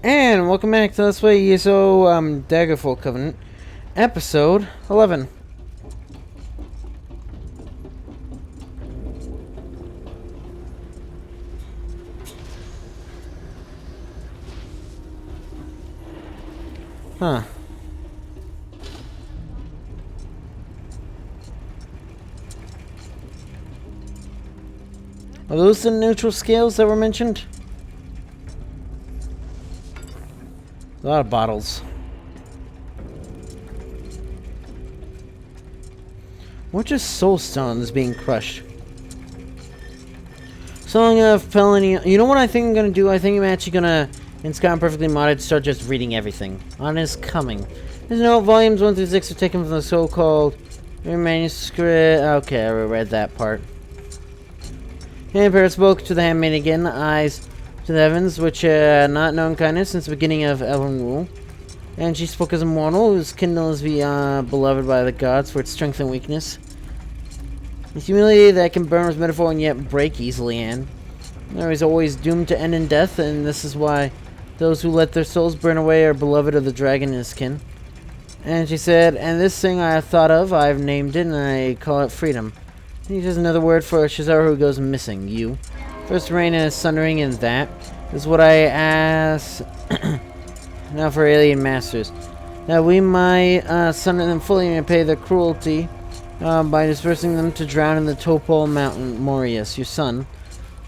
And welcome back to Let's Play ESO Daggerfall Covenant, episode 11. Huh. Are those the neutral scales that were mentioned? A lot of bottles. What just soulstone is being crushed? Song of Pelony. You know what I think I'm gonna do? I think I'm actually gonna, in Scott Perfectly Modded, start just reading everything. On his coming. There's no volumes 1 through 6 are taken from the so-called manuscript. Okay, I read that part. The Emperor spoke to the handmaid again, eyes to the heavens, which not known kindness since the beginning of Elven rule. And she spoke as a mortal, whose kindle is beloved by the gods for its strength and weakness. The humility that can burn with metaphor and yet break easily, and there is always doomed to end in death, and this is why those who let their souls burn away are beloved of the dragon and his kin. And she said, and this thing I have thought of, I've named it, and I call it freedom. And here's another word for Shazar who goes missing, you. First reign and sundering, and that is what I ask now for alien masters. That we might sunder them fully and repay their cruelty by dispersing them to drown in the Topol Mountain, Morius, your son.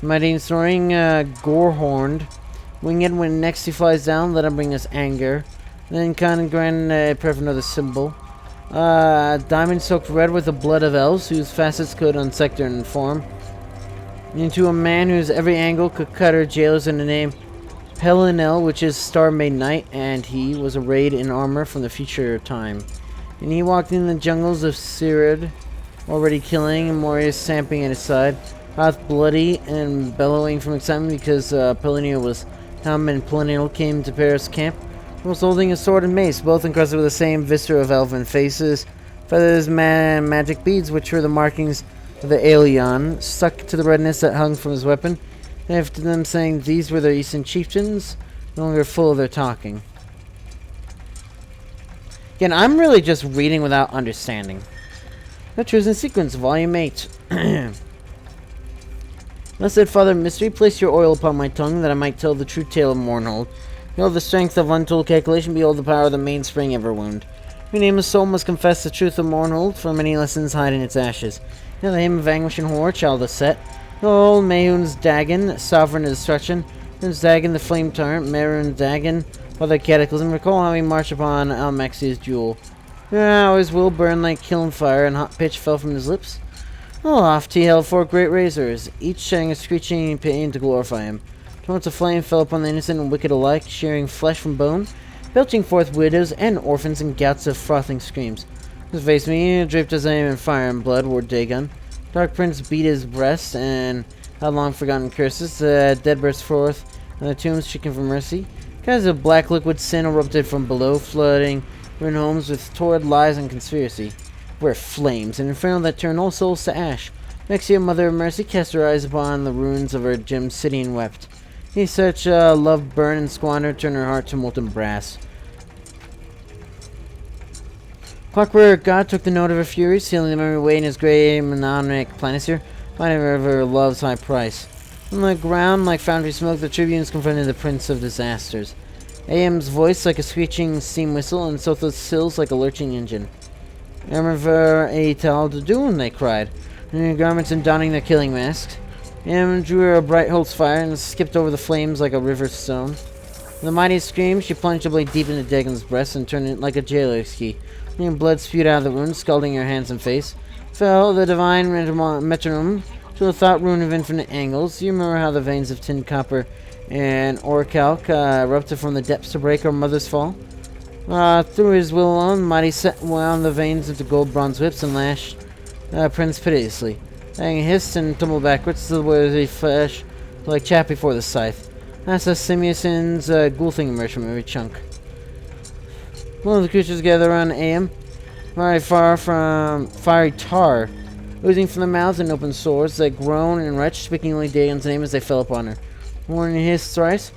Mighty and soaring, Gore-horned. Winged, when next he flies down, let him bring us anger. Then kind and grand prayer for another symbol. Diamond soaked red with the blood of elves, whose facets could unsector and form. Into a man whose every angle could cut her jailers in the name Pelinel, which is Star-Made Knight, and he was arrayed in armor from the future time. And he walked in the jungles of Sirid, already killing, and Morius stamping at his side, mouth bloody and bellowing from excitement because Pelinel was down and Pelinel came to Paris camp. He was holding a sword and mace, both encrusted with the same viscera of elven faces, feathers, magic beads, which were the markings of the Aeolian, stuck to the redness that hung from his weapon. And after them saying these were their eastern chieftains, no longer full of their talking. Again, I'm really just reading without understanding. The Truths in Sequence, Volume 8. Blessed Father Mystery, place your oil upon my tongue, that I might tell the true tale of Mournhold. Behold the strength of untold calculation, behold the power of the mainspring Everwound. Your nameless soul must confess the truth of Mournhold, for many lessons hide in its ashes. Now the hymn of anguish and horror, child of Set. Behold Mehun's Dagon, sovereign of destruction. Prince Dagon, the flame tyrant, Merun Dagon, Father Cataclysm. Recall how he marched upon Almaxia's jewel. How his will burned like kiln fire, and hot pitch fell from his lips. Aloft he held 4 great razors, each shedding a screeching pain to glorify him. Torrents of flame fell upon the innocent and wicked alike, shearing flesh from bone, belching forth widows and orphans in gouts of frothing screams. His face me, draped as I am in fire and blood, wore Dagon. Dark Prince beat his breast, and had long forgotten curses. Dead burst forth, and the tombs shaken from mercy. Kinds of black liquid sin erupted from below, flooding ruined homes with torrid lies and conspiracy. Were flames, an inferno that turned all souls to ash. Mexia, Mother of Mercy, cast her eyes upon the ruins of her gemmed city and wept. He such love burn and squander, turn her heart to molten brass. Clockwork God took the note of her fury, sealing the memory away in his grey mnemonic planisphere, finding of her love's high price. On the ground, like foundry smoke, the tribunes confronted the Prince of Disasters. Aem's voice like a screeching steam whistle, and Sotha's hills like a lurching engine. Ermiver a tal to doom, they cried, in their garments and donning their killing masks. Aem drew her a bright holt's fire and skipped over the flames like a river stone. With a mighty scream, she plunged her blade deep into Dagon's breast and turned it like a jailer's key. And blood spewed out of the wound, scalding her hands and face. Fell the divine metronome to the thought rune of infinite angles. You remember how the veins of tin, copper, and orichalc erupted from the depths to break her mother's fall? Through his will alone, mighty set wound the veins into gold bronze whips and lashed Prince pitilessly. Dang hissed and tumbled backwards to the worthy flesh like chaff before the scythe. That's a Simiuson's ghoul thing emerged from every chunk. One of the creatures gathered around Aem, very far from fiery tar, oozing from their mouths and open sores. They groaned and retched, speaking only Dagon's name as they fell upon her. Warning his thrice,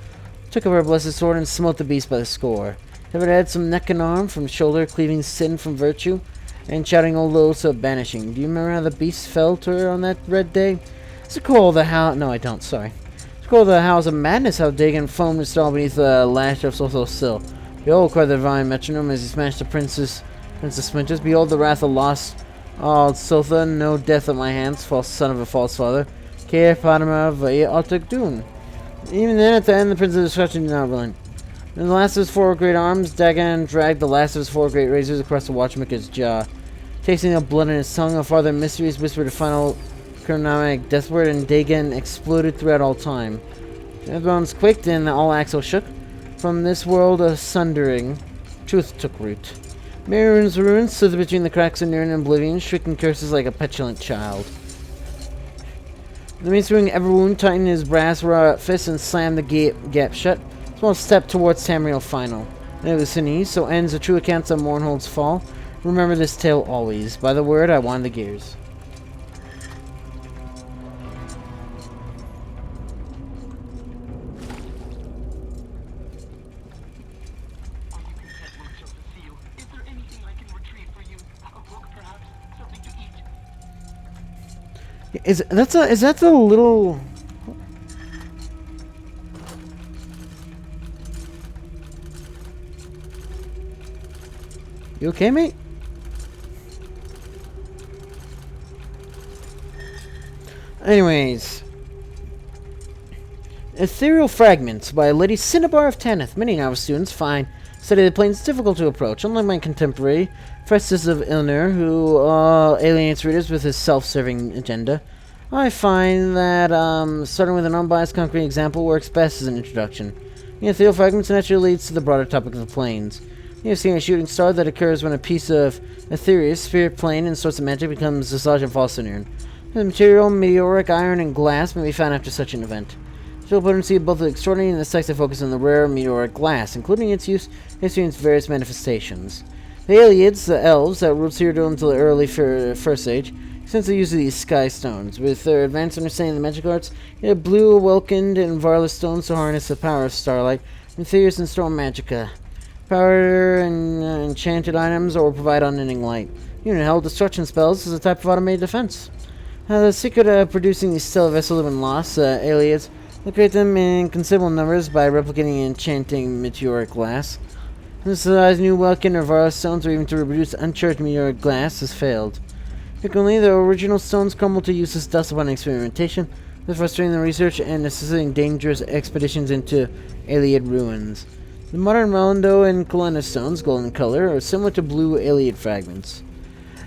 took up her blessed sword and smote the beast by the score. Ever had some neck and arm from shoulder, cleaving sin from virtue, and shouting old oaths of banishing. Do you remember how the beast fell to her on that red day? It's a call the how. No, I don't. Sorry. It's called the house of madness. How Dagon foamed and stalled beneath the lash of Sothos Sill. Behold, cried the divine metronome as he smashed the princess splinters. Behold the wrath of lost. Oh, Sotha, no death at my hands, false son of a false father. Care Padma Vaya Altakdun. Even then, at the end, the Prince of Destruction did not relent. In the last of his four great arms, Dagon dragged the last of his four great razors across the watchmaker's jaw. Tasting the blood in his tongue, a farther mysteries whispered a final chronomic death word, and Dagon exploded throughout all time. The bones quaked and all axles shook. From this world of sundering, truth took root. Maroon's ruins slithered between the cracks of near and oblivion, shrieking curses like a petulant child. The mainspring Everwound tightened his brass fist and slammed the gap shut. Small step towards Tamriel final. And it was Sinise, so ends the true accounts of Mournhold's fall. Remember this tale always. By the word, I wind the gears. Is that the little? You okay, mate? Anyways, Ethereal Fragments by Lady Cinnabar of Tanith. Many novice students find study the planes difficult to approach. Unlike my contemporary, Festus of Ilnur, who alienates readers with his self-serving agenda, I find that starting with an unbiased concrete example works best as an introduction. The Ethereal Fragments naturally leads to the broader topic of the planes. You have seen a shooting star that occurs when a piece of ethereal spirit plane and source of magic becomes dislodged and falls to noon. The material, meteoric, iron, and glass may be found after such an event. Show potency of both the extraordinary and the sex that focus on the rare meteoric glass, including its use in its various manifestations. The Aliads, the elves that ruled Cyrodiil until the early First Age, since the use of these sky stones. With their advanced understanding of the magic arts, they have blue, Welkind, and Varla stones to harness the power of starlight, Ethereus and Storm Magica. Power and enchanted items or provide unending light. Unit held destruction spells is a type of automated defense. The secret of producing these stellar vessels when lost, Aliads, locate them in considerable numbers by replicating and enchanting meteoric glass. Synthesize new Welkin or Varla stones or even to reproduce uncharged meteoric glass has failed. Frequently, the original stones crumble to useless dust upon experimentation, thus frustrating the research and necessitating dangerous expeditions into Aliad ruins. The modern Melando and Kalenda stones, golden color, are similar to blue Aliad fragments.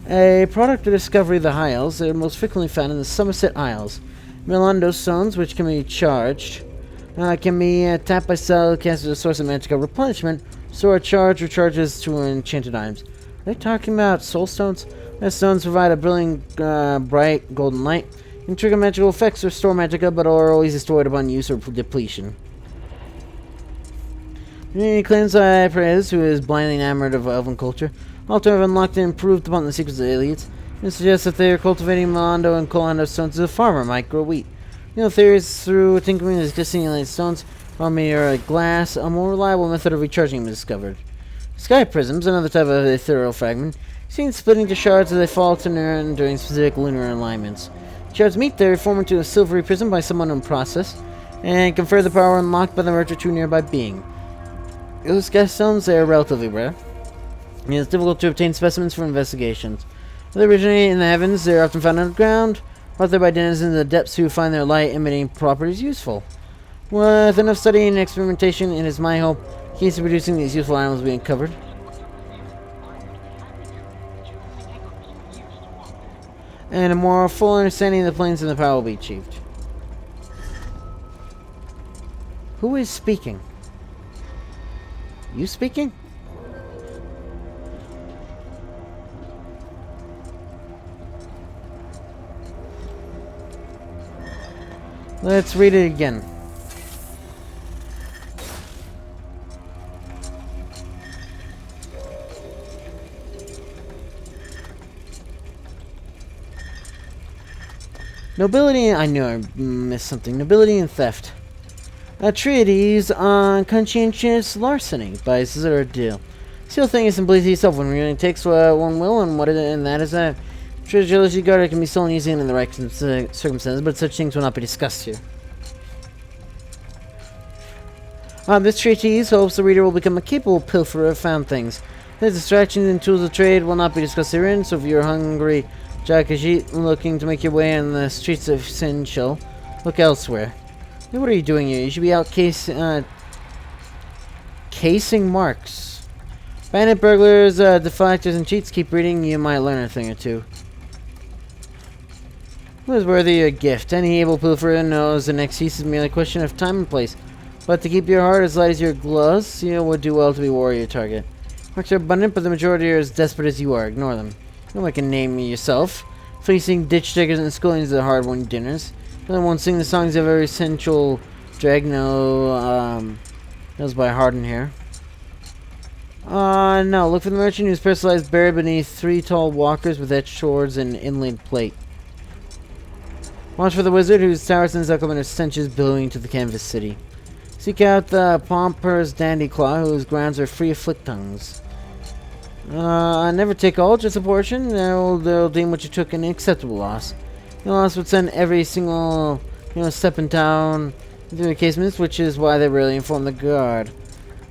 A product of discovery of the High Isles, they are most frequently found in the Somerset Isles. Melando stones, which can be charged, can be tapped by spellcasters as a source of magical replenishment, so a charge recharges to enchanted items. Are they talking about soul stones? These stones provide a brilliant, bright golden light, can trigger magical effects or store magicka, but are always destroyed upon use or depletion. He claims Perez, who is blindly enamored of elven culture, ought to have unlocked and improved upon the secrets of the Aliads, and suggests that they are cultivating Melando and Colando stones as a farmer might grow wheat. You know, theories through tinkering with existing Aliad stones, or meteoric glass, a more reliable method of recharging them is discovered. Sky prisms, another type of ethereal fragment, seen splitting to shards as they fall to Nuren during specific lunar alignments. Shards meet there, form into a silvery prism by some unknown process, and confer the power unlocked by the merger to a nearby being. Those sky stones, they are relatively rare. It is difficult to obtain specimens for investigations. They originate in the heavens, they are often found underground, brought there by denizens in the depths who find their light-emitting properties useful. With enough study and experimentation, it is my hope the keys to producing these useful animals will be uncovered. And a more full understanding of the planes and the power will be achieved. Who is speaking? You speaking? Let's read it again. Nobility, I knew I missed something. Nobility and theft. A treatise on conscientious larceny by Zerdil. Seal thing is simply itself when really takes what one will and that is that. Treasure guard can be sold easy in the right circumstances, but such things will not be discussed here. This treatise hopes the reader will become a capable pilferer of found things. The distractions and tools of trade will not be discussed herein, so if you're hungry Jakajit looking to make your way on the streets of Sinchil, look elsewhere. Hey, what are you doing here? You should be out casing marks. Bandit burglars, deflectors, and cheats keep reading, you might learn a thing or two. Who is worthy of a gift? Any able pilferer knows the next piece is merely a question of time and place. But to keep your heart as light as your gloves, you would do well to be warrior target. Marks are abundant, but the majority are as desperate as you are. Ignore them. Don't make a name yourself. Facing ditch diggers and schooling the hard-won dinners. No one sing the songs of every central Dragno, knows by heart and hair. No. Look for the merchant whose purse lies buried beneath 3 tall walkers with etched swords and inlaid plate. Watch for the wizard whose towers and zucklement are stenches billowing to the canvas city. Seek out the Pompers Dandyclaw, whose grounds are free of flick tongues. Never take all, just a portion. They'll deem what you took an acceptable loss. The loss would send every single, step in town through the casements, which is why they rarely inform the guard.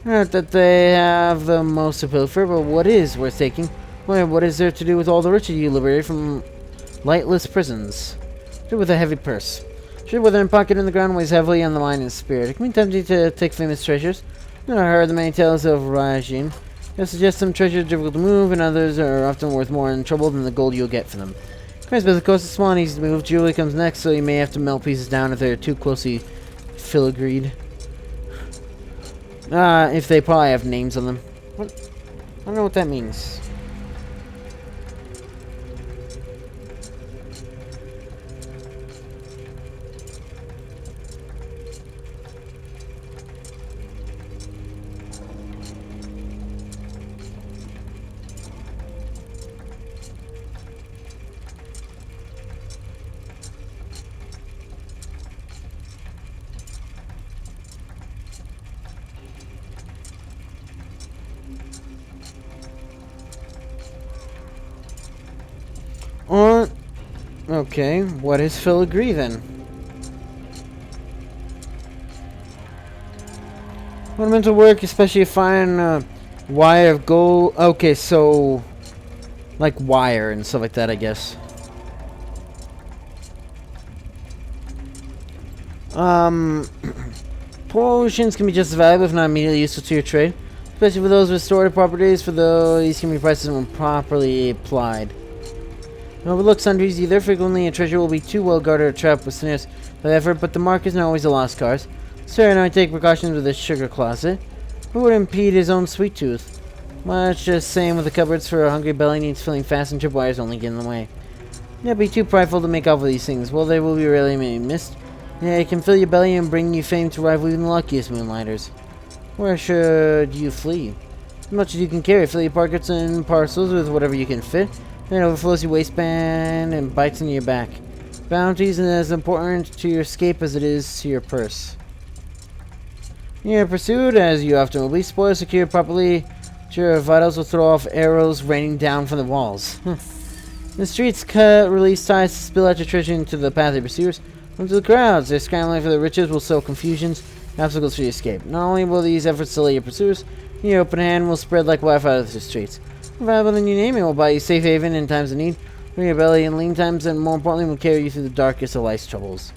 Not that they have the most to pilfer, but what is worth taking? Well, what is there to do with all the riches you liberated from lightless prisons? Do with a heavy purse. Sure, whether in pocket in the ground weighs heavily on the mind and spirit. It can be tempting to take famous treasures. I heard the many tales of Rajin. They'll suggest some treasures are difficult to move, and others are often worth more in trouble than the gold you'll get for them. Christ, but the coast is small and easy to move. Jewelry comes next, so you may have to melt pieces down if they're too closely filigreed. If they probably have names on them. What? I don't know what that means. Okay, what is filigree then? Ornamental work, especially a fine wire of gold. Okay, so like wire and stuff like that, I guess. Potions can be just as valuable, if not immediately useful to your trade, especially for those with restorative properties. For those, these can be priced when properly applied. Overlook sundries either. Frequently, a treasure will be too well guarded or trapped with snares by effort, but the mark is not always a lost cause. Sir and I take precautions with the sugar closet. Who would impede his own sweet tooth? Much the same with the cupboards, for a hungry belly needs filling fast and tripwires only get in the way. Don't be too prideful to make off with these things. Well, they will be rarely missed. Yeah, it can fill your belly and bring you fame to rival even the luckiest moonlighters. Where should you flee? As much as you can carry, fill your pockets and parcels with whatever you can fit. Then it overflows your waistband and bites into your back. Bounties are as important to your escape as it is to your purse. You're pursued, as you often will be. Spoiled, secured properly. Your vitals will throw off arrows raining down from the walls. The streets cut, release ties to spill out your treasure into the path of your pursuers. Into the crowds, their scrambling for the riches will sow confusions and obstacles for your escape. Not only will these efforts delay your pursuers, your open hand will spread like wildfire through the streets. More valuable than you name it will buy you safe haven in times of need, bring your belly in lean times, and more importantly will carry you through the darkest of life's troubles.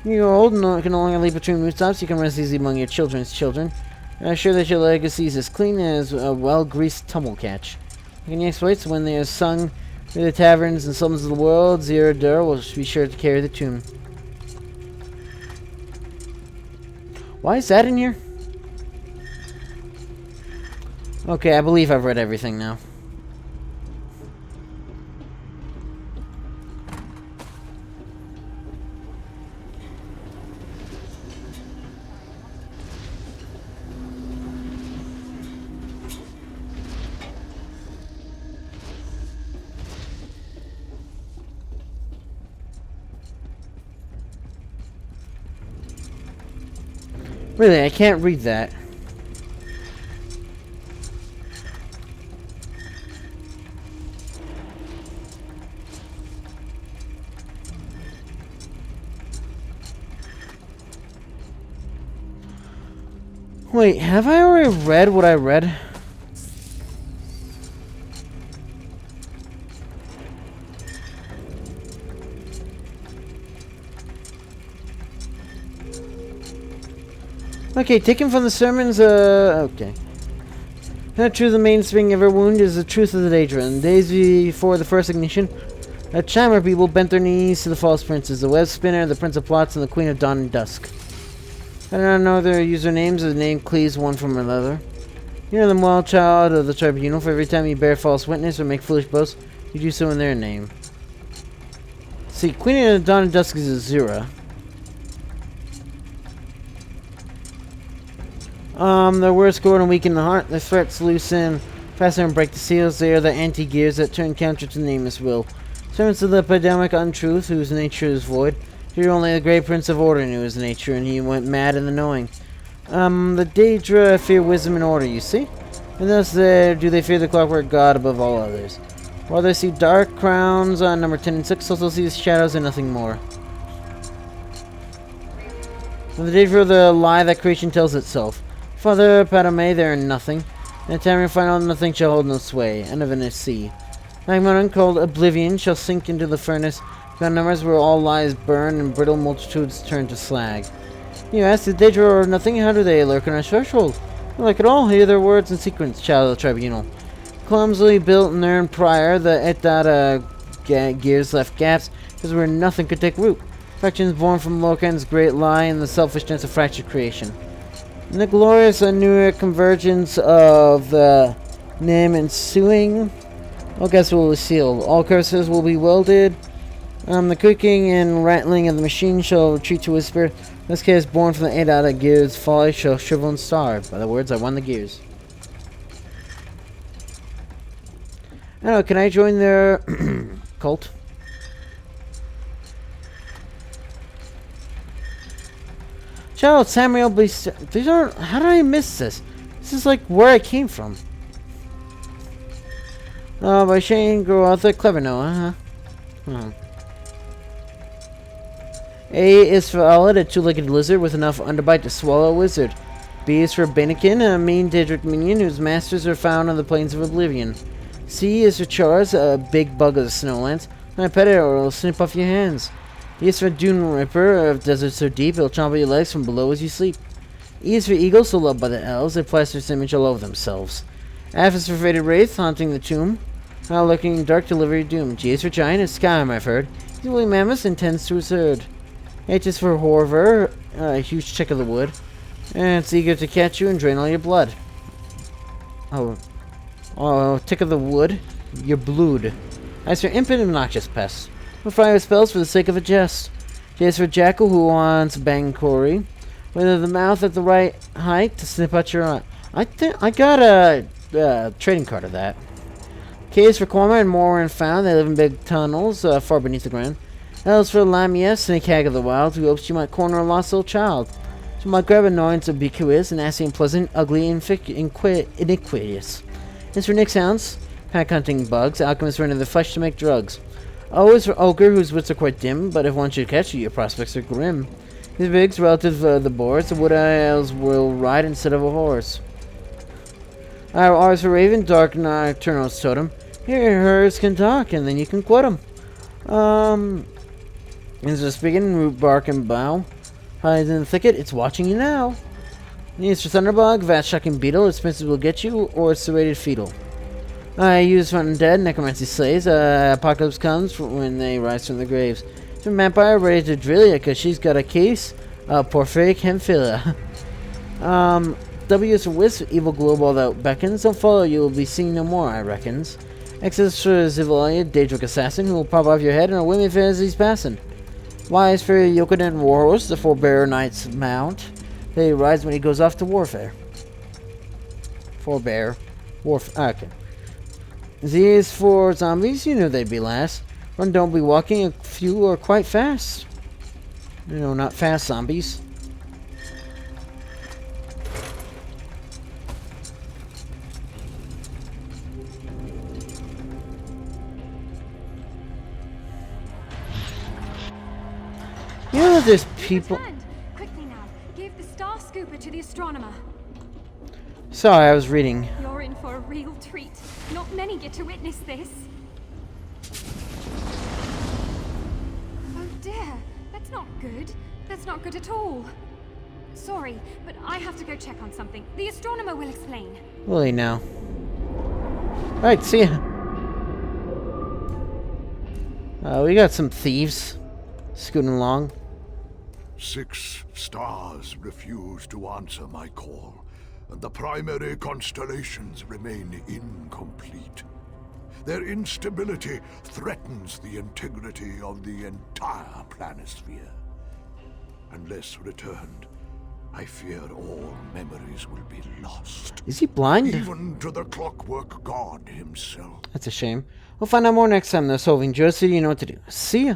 When you're old and can no longer leap between rooftops, you can rest easily among your children's children. And I'm sure that your legacy is as clean as a well-greased tumble catch. Like any exploits, when they are sung through the taverns and slums of the world, Zero Dur will be sure to carry the tune. Why is that in here? Okay, I believe I've read everything now. Really, I can't read that. Wait, have I already read what I read? Okay, taken from the sermons, okay. Not true, the mainspring of her wound is the truth of the Daedra. In days before the first ignition, the Chimer people bent their knees to the false princes, the web spinner, the prince of plots, and the queen of dawn and dusk. I do not know their usernames, as the name cleaves one from another. You know them well, child of the tribunal, for every time you bear false witness or make foolish boasts, you do so in their name. See, queen of dawn and dusk is Azura. Their words Gore and weaken the heart, their threats loosen, fasten and break the seals. They are the anti-gears that turn counter to the nameless will. Servants of the epidemic untruth, whose nature is void. Here only the great prince of order knew his nature, and he went mad in the knowing. The Daedra fear wisdom and order, you see? And thus do they fear the clockwork god above all others. While they see dark crowns on number 10 and 6, also see shadows and nothing more. And the Daedra the lie that creation tells itself. Father Padme, they are nothing. In the time of final, nothing shall hold no sway. End of an sea. Magma called Oblivion shall sink into the furnace. Beyond numbers where all lies burn and brittle multitudes turn to slag. You ask, the Daedra or nothing? How do they lurk on our threshold? You like it all, hear their words in sequence, child of the tribunal. Clumsily built Nern prior, the Etdata gears left gaps, because where nothing could take root. Factions born from Lorcan's great lie and the selfishness of fractured creation. In the glorious and newer convergence of the Nim ensuing, all gaps will be sealed, all curses will be welded. The creaking and rattling of the machine shall retreat to whisper. This chaos born from the Etdata gears folly shall shrivel and starve. By the words, I won the gears. I don't know, can I join their cult? Child, Samuel, these aren't. How did I miss this? This is like where I came from. By Shane, grow author, clever Noah, huh? A is for Alid, a two-legged lizard with enough underbite to swallow a wizard. B is for Benekin, a mean Daedric minion whose masters are found on the plains of Oblivion. C is for Chars, a big bug of the snowlands. When I pet it, or it'll snip off your hands. E is for Dune Ripper, of deserts so deep it'll chomp at your legs from below as you sleep. E is for Eagle, so loved by the elves, they plaster its image all over themselves. F is for Fated Wraith, haunting the tomb. Now lurking in dark delivery doom. G is for Giant, a Skyrim I've heard. He's a woolly mammoth and tends to his herd. H is for Horver, a huge chick of the wood. And it's eager to catch you and drain all your blood. Oh, tick of the wood, your blood. As for Imp and obnoxious pests. We'll fire spells for the sake of a jest. J is for Jackal who wants Bangkori. With the mouth at the right height to snip out your eye. I think I got a trading card of that. K is for Kwama and more and found. They live in big tunnels far beneath the ground. L is for Lamia, snake hag of the wild, who hopes you might corner a lost little child. So might grab annoyance ubiquitous, nasty and pleasant, ugly and iniquitous. As for Nick Sounds, pack hunting bugs, alchemists run into the flesh to make drugs. O is for Ogre, whose wits are quite dim, but if one should catch you, your prospects are grim. His bigs, relative the boars, the wood elves will ride instead of a horse. R is for Raven, dark nocturnal totem. Here, hers can talk, and then you can quote them. Is a spigot, root, bark, and bough. Hides in the thicket, it's watching you now. Needs for Thunderbug, vast shocking beetle, expensive will get you, or it's serrated fetal. I use Fountain Dead, Necromancy slays, Apocalypse comes when they rise from the graves. From Vampire, ready to drill ya, cause she's got a case of porphyric hemophilia. W is for Wisp, evil globe all that beckons. Don't follow, you will be seen no more, I reckons. X is for Zivalia, Daedric assassin, who will pop off your head and a whim if as he's passing. Y is for Yokoden Warhorse, the forebearer knight's mount. He rides when he goes off to warfare. Forebear. Okay. Z is for zombies, you knew they'd be last. Run, don't be walking, a few are quite fast. You know, not fast zombies. You know that there's people... Returned. Quickly now, give the star scooper to the astronomer. Sorry, I was reading. You're in for a real treat. Not many get to witness this. Oh dear, that's not good. That's not good at all. Sorry, but I have to go check on something. The astronomer will explain. Will he now? Alright, see ya. We got some thieves scooting along. 6 stars refuse to answer my call, and the primary constellations remain incomplete. Their instability threatens the integrity of the entire planisphere. Unless returned, I fear all memories will be lost. Is he blind? Even to the clockwork god himself. That's a shame. We'll find out more next time, though. So if you enjoyed the video, you know what to do. See ya.